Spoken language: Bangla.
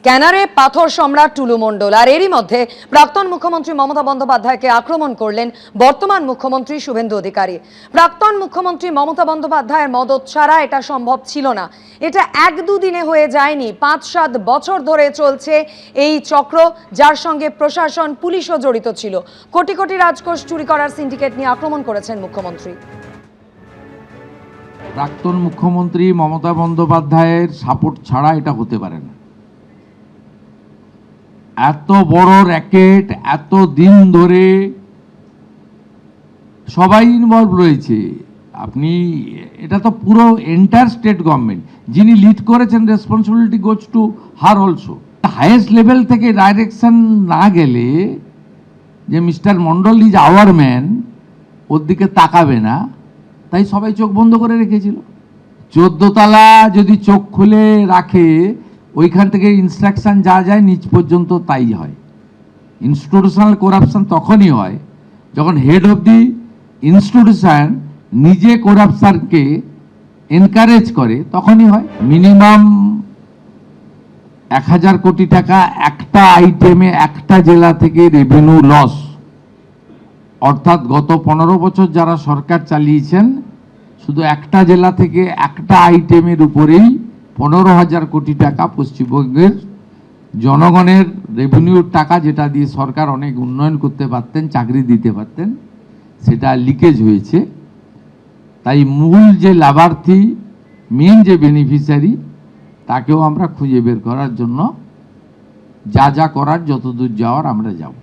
ক্যানারে পাথর সম্রাট টুলু মণ্ডল, আর এরই মধ্যে প্রাক্তন মুখ্যমন্ত্রী মমতা বন্দ্যোপাধ্যায়কে আক্রমণ করলেন বর্তমান মুখ্যমন্ত্রী শুভেন্দু অধিকারী। প্রাক্তন মুখ্যমন্ত্রী মমতা বন্দ্যোপাধ্যায়ের মদত ছাড়া এটা সম্ভব ছিল না। এটা এক দুদিনে হয়ে যায়নি, ৫-৭ বছর ধরে চলছে এই চক্র, যার সঙ্গে প্রশাসন পুলিশও জড়িত ছিল। কোটি কোটি রাজকোষ চুরি করার সিন্ডিকেট নিয়ে আক্রমণ করেছেন মুখ্যমন্ত্রী। প্রাক্তন মুখ্যমন্ত্রী মমতা বন্দ্যোপাধ্যায়ের সাপোর্ট ছাড়া এটা হতে পারে না। এত বড় র্যাকেট, এত দিন ধরে সবাই ইনভলভ রয়েছে। আপনি এটা তো পুরো এন্টায়ার স্টেট গভর্নমেন্ট যিনি লিড করেছেন, responsibility goes to her also. Highest level থেকে ডাইরেকশন না গেলে যে mister Mondal is our man, ওর দিকে তাকাবে না, তাই সবাই চোখ বন্ধ করে রেখেছিল। 14 তলা যদি চোখ খুলে রাখে, ওইখান থেকে ইনস্ট্রাকশন যা যায় নিচ পর্যন্ত তাই হয়। ইনস্টিটিউশনাল করাপশন তখনই হয় যখন হেড অফ দি ইনস্টিটিউশন নিজে করাপশনকে এনকারেজ করে, তখনই হয়। মিনিমাম 1000 কোটি টাকা একটা আইটেমে একটা জেলা থেকে রেভিনিউ লস, অর্থাৎ গত 15 বছর যারা সরকার চালিয়েছেন শুধু একটা জেলা থেকে একটা আইটেমের উপরেই 15,000 কোটি টাকা পশ্চিমবঙ্গের জনগণের রেভিনিউর টাকা, যেটা দিয়ে সরকার অনেক উন্নয়ন করতে পারতেন, চাকরি দিতে পারতেন, সেটা লিকেজ হয়েছে। তাই মূল যে লাভার্থী, মেন যে বেনিফিশিয়ারি, তাকেও আমরা খুঁজে বের করার জন্য যা যা করার, যতদূর যাওয়ার আমরা যাব।